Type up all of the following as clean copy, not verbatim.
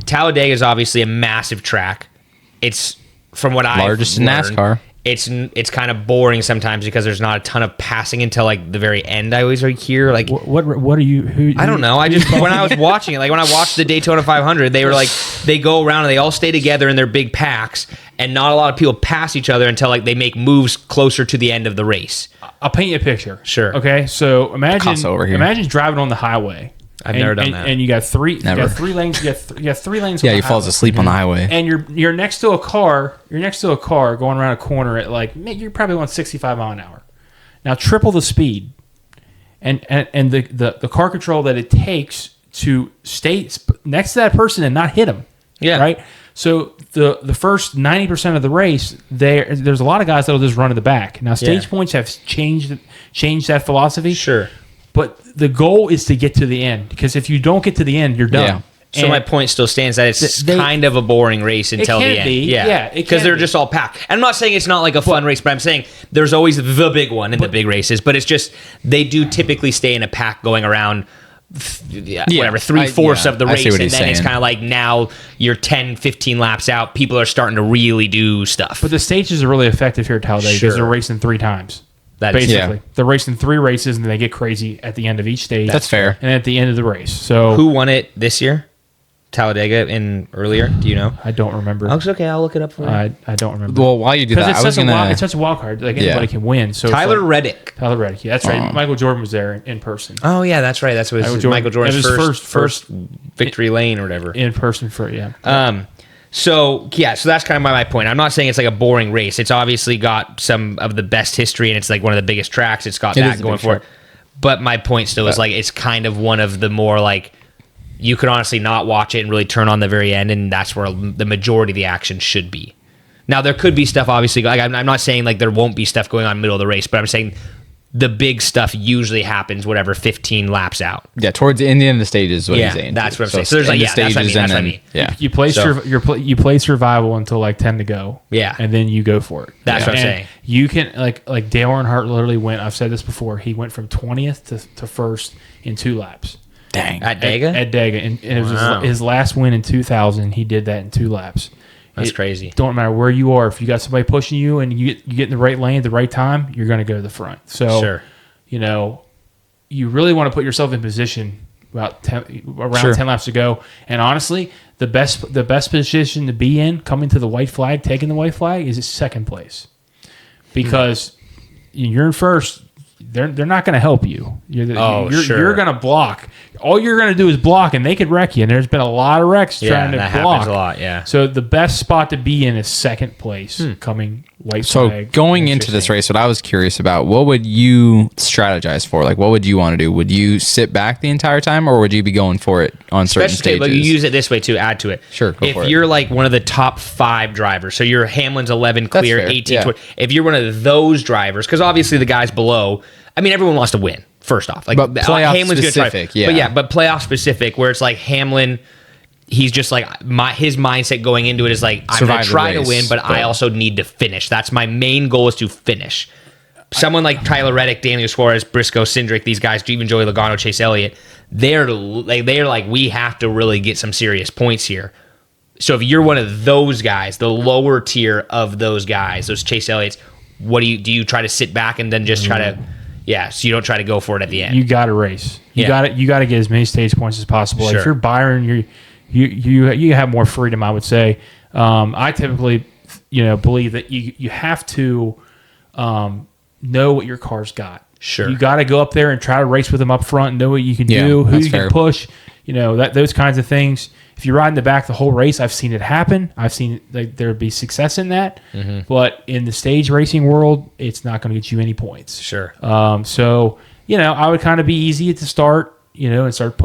Talladega is obviously a massive track. It's from what I largest in NASCAR. It's kind of boring sometimes because there's not a ton of passing until like the very end. I always hear like what are you? I don't know. I just when I was watching it, like when I watched the Daytona 500, they were like they go around and they all stay together in their big packs, and not a lot of people pass each other until like they make moves closer to the end of the race. I'll paint you a picture. Sure. Okay, so imagine driving on the highway. I've never done that. And you got three lanes. You got 3 lanes. Yeah, he falls asleep on the highway. And you're next to a car. You're next to a car going around a corner at like you're probably going 65 mile an hour. Now triple the speed, and the car control that it takes to stay next to that person and not hit him. Yeah. Right. So the first 90% of the race, there's a lot of guys that'll just run to the back. Now stage points have changed that philosophy. Sure. But the goal is to get to the end, because if you don't get to the end, you're done. Yeah. So my point still stands that it's kind of a boring race until the end. Yeah, because they're just all packed. And I'm not saying it's not like a fun race, but I'm saying there's always the big one in the big races. But it's just they do typically stay in a pack going around whatever 3/4 of the race, and then it's kind of like now you're 10, 15 laps out. People are starting to really do stuff. But the stages are really effective here at Talladega because they're racing 3 times. Basically, they're racing 3 races, and then they get crazy at the end of each stage. That's fair. And at the end of the race. So who won it this year? Talladega in earlier? Do you know? I don't remember. Oh, it's okay. I'll look it up for you. I don't remember. Well, while you do that, it's such a wild card. Like anybody can win. So Tyler Reddick. Yeah, that's right. Michael Jordan was there in person. Oh yeah, that's right. That's what Michael Jordan's first victory lane or whatever. In person So that's kind of my point. I'm not saying it's like a boring race. It's obviously got some of the best history, and it's like one of the biggest tracks. It's got that going for it. But my point still is like it's kind of one of the more like you could honestly not watch it and really turn on the very end, and that's where the majority of the action should be. Now there could be stuff, obviously. Like I'm not saying like there won't be stuff going on in the middle of the race, but I'm saying the big stuff usually happens 15 laps out. Yeah, towards the end of the stage is what he's saying. That's what I'm saying. So there's like that's what I mean. Yeah, you play survival until like 10 to go. Yeah, and then you go for it. That's what I'm saying. You can like Dale Earnhardt literally went. I've said this before. He went from 20th to first in 2 laps. Dang, at Dega, and it was his last win in 2000. He did that in 2 laps. That's crazy. Don't matter where you are. If you got somebody pushing you and you get in the right lane at the right time, you're going to go to the front. So, you really want to put yourself in position around 10 laps to go. And honestly, the best position to be in coming to the white flag, taking the white flag, is second place. Because you're in first. They're not going to help you. You're going to block. All you're going to do is block, and they could wreck you. And there's been a lot of wrecks trying to block. Happens a lot, yeah. So the best spot to be in is second place, coming white flag. So going into this race, what I was curious about, what would you strategize for? Like, what would you want to do? Would you sit back the entire time, or would you be going for it on certain stages? But you use it this way to add to it. Sure, if you're like one of the top 5 drivers, so you're Hamlin's 11 clear, 18, 20. If you're one of those drivers, because obviously the guys below, I mean, everyone wants to win. First off, like but playoff Hamlin's specific, but playoff specific, where it's like Hamlin, he's just like his mindset going into it is like I'm going to try to win, but I also need to finish. That's my main goal, is to finish. Someone like Tyler Reddick, Daniel Suarez, Briscoe, Cindric, these guys, even Joey Logano, Chase Elliott, they're like we have to really get some serious points here. So if you're one of those guys, the lower tier of those guys, those Chase Elliott's, what do you try to sit back and then just try to? Yeah, so you don't try to go for it at the end. You got to race. You got to get as many stage points as possible. Sure. If you're Byron, you have more freedom, I would say. I typically, believe that you have to know what your car's got. Sure. You got to go up there and try to race with them up front, know what you can do, who you can push. Those kinds of things. If you ride in the back the whole race, I've seen it happen. I've seen there be success in that. Mm-hmm. But in the stage racing world, it's not going to get you any points. Sure. So, I would kind of be easy at the start, and start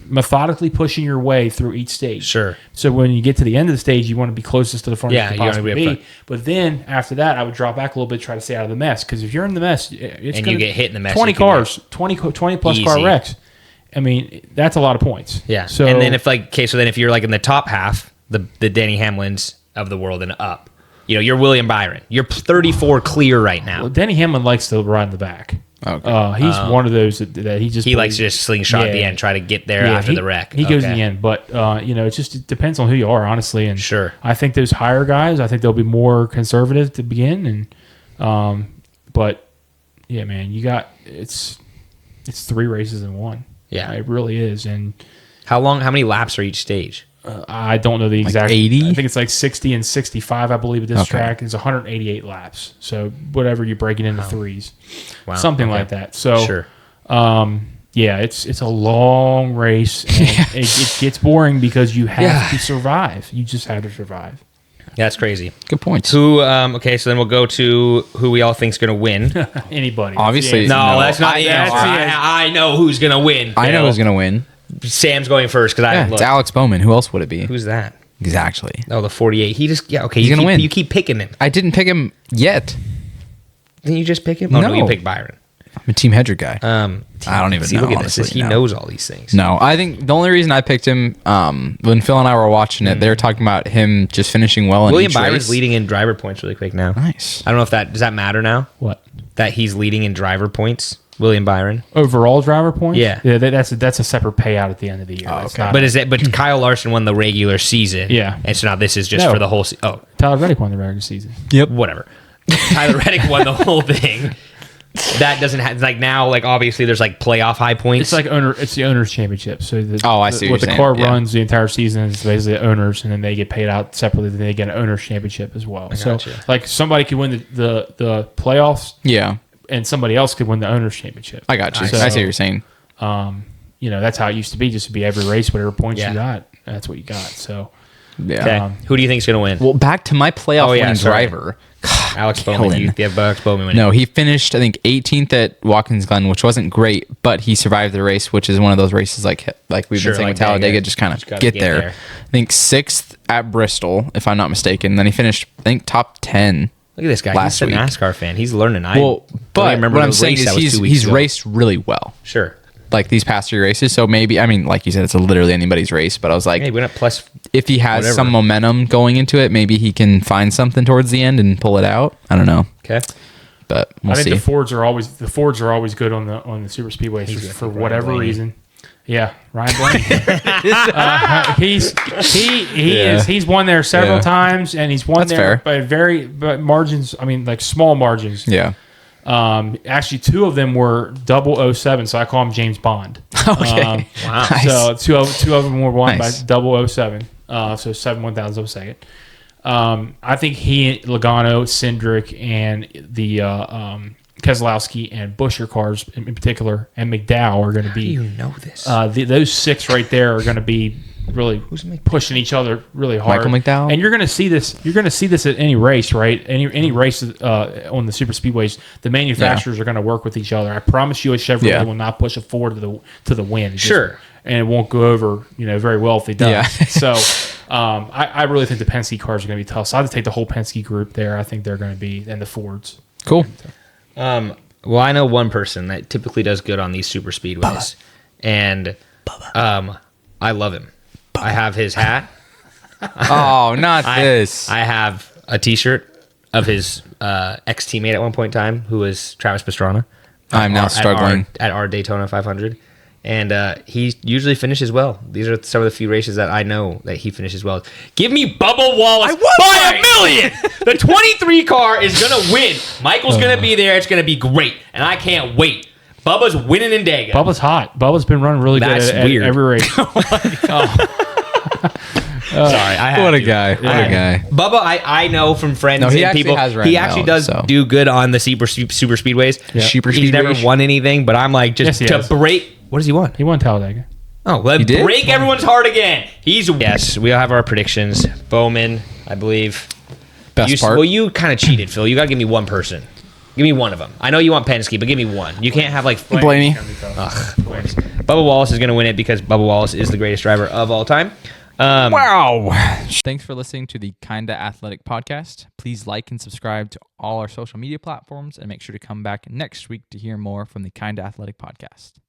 methodically pushing your way through each stage. Sure. So when you get to the end of the stage, you want to be closest to the front you you can possibly want to be up front. But then after that, I would drop back a little bit, try to stay out of the mess. Because if you're in the mess, you get hit in the mess, 20 cars, 20 plus car wrecks. I mean, that's a lot of points. Yeah. So, and then if you're like in the top half, the Denny Hamlins of the world and up, you're William Byron. You're 34 clear right now. Well, Denny Hamlin likes to ride in the back. Okay. He's one of those that he likes to just slingshot at the end, try to get there after the wreck. He goes in the end, but it depends on who you are, honestly. And sure, I think those higher guys, I think they'll be more conservative to begin, and but yeah, man, it's 3 races in one. Yeah, it really is. And how many laps are each stage? I don't know the exact. 80? I think it's like 60 and 65, I believe, at this track. It's 188 laps. So whatever you break it into threes, something like that. So sure. It's a long race, and it gets boring because you have to survive. You just have to survive. That's crazy. Good points. Who? Okay, so then we'll go to who we all think's going to win. Anybody? Obviously, no, that's not the answer. I know who's going to win. I know who's going to win. Sam's going first because I haven't looked. It's Alex Bowman. Who else would it be? Who's that? Exactly. Oh, the 48. He just He's gonna win. You keep picking him. I didn't pick him yet. Didn't you just pick him? Oh no, you picked Byron. I'm a Team Hedrick guy. I don't even know. Look at this. He knows all these things. No, I think the only reason I picked him, when Phil and I were watching it, they were talking about him just finishing well in William each Byron's race. leading in driver points really quick now. Nice. I don't know if does that matter now? What? That he's leading in driver points. William Byron. Overall driver points? Yeah. That's a separate payout at the end of the year. Oh, okay. But Kyle Larson won the regular season. Yeah. And so now this is just for the whole season. Tyler Reddick won the regular season. Yep. Whatever. Tyler Reddick won the whole thing. That doesn't have now. Obviously, there's playoff high points. It's it's the owners' championship. So I see what you're the car saying. runs the entire season is basically the owners, and then they get paid out separately. Then they get an owners' championship as well. So somebody could win the playoffs. Yeah. And somebody else could win the owners' championship. I got you. So, I see what you're saying. That's how it used to be. Just to be every race, whatever points you got, that's what you got. So, yeah. Who do you think is going to win? Well, back to my playoff winning driver. Alex Bowman. You have Alex Bowman winning. No, he finished, I think, 18th at Watkins Glen, which wasn't great, but he survived the race, which is one of those races like we've been saying with Talladega, just kind of get there. I think 6th at Bristol, if I'm not mistaken. Then he finished, I think, top 10. Look at this guy. He's a NASCAR fan. He's learning. But what I'm saying is he's raced really well. Sure. These past 3 races. So maybe, like you said, it's literally anybody's race. But I was like, hey, we're not plus. If he has some momentum going into it, maybe he can find something towards the end and pull it out. I don't know. Okay. But we'll see. I think the Fords are always good on the super speedways for whatever reason. Yeah, Ryan Blaney. He's won there several times, and he's won there by margins. Small margins. Yeah. Actually, 2 of them were 007, so I call him James Bond. Okay. Wow. Nice. So two of them were won by 007. So 7/1000 of a second. I think he, Logano, Cindric, and the Keselowski and Buescher cars in particular, and McDowell are going to be. How do you know this? Those 6 right there are going to be really pushing each other really hard. Michael McDowell, and you're going to see this. You're going to see this at any race, right? Any race on the super speedways. The manufacturers are going to work with each other. I promise you, a Chevrolet will not push a Ford to the win. And it won't go over very well if they does. Yeah. So I really think the Penske cars are going to be tough. So I'll just take the whole Penske group there. I think they're going to be, and the Fords. Cool. Well, I know one person that typically does good on these super speedways, and I love him. I have his hat. Oh, not this. I have a T-shirt of his ex-teammate at one point in time, who was Travis Pastrana. I'm now struggling. At our Daytona 500. And he usually finishes well. These are some of the few races that I know that he finishes well. Give me Bubba Wallace by $1 million. The 23 car is going to win. Michael's going to be there. It's going to be great. And I can't wait. Bubba's winning in Dega. Bubba's hot. Bubba's been running really good at every race. Sorry. What a guy. Bubba, I know from friends and people. He actually does do good on the super speedways. Yeah. He's never won anything, but I'm like, just to break. What does he want? He won Talladega. Oh, break everyone's heart again. Yes, we all have our predictions. Bowman, I believe. Best part. Well, you kind of cheated, Phil. You got to give me one person. Give me one of them. I know you want Penske, but give me one. You can't have Blaney. Of course. Bubba Wallace is going to win it because Bubba Wallace is the greatest driver of all time. Wow. Thanks for listening to the Kinda Athletic podcast. Please like and subscribe to all our social media platforms and make sure to come back next week to hear more from the Kinda Athletic podcast.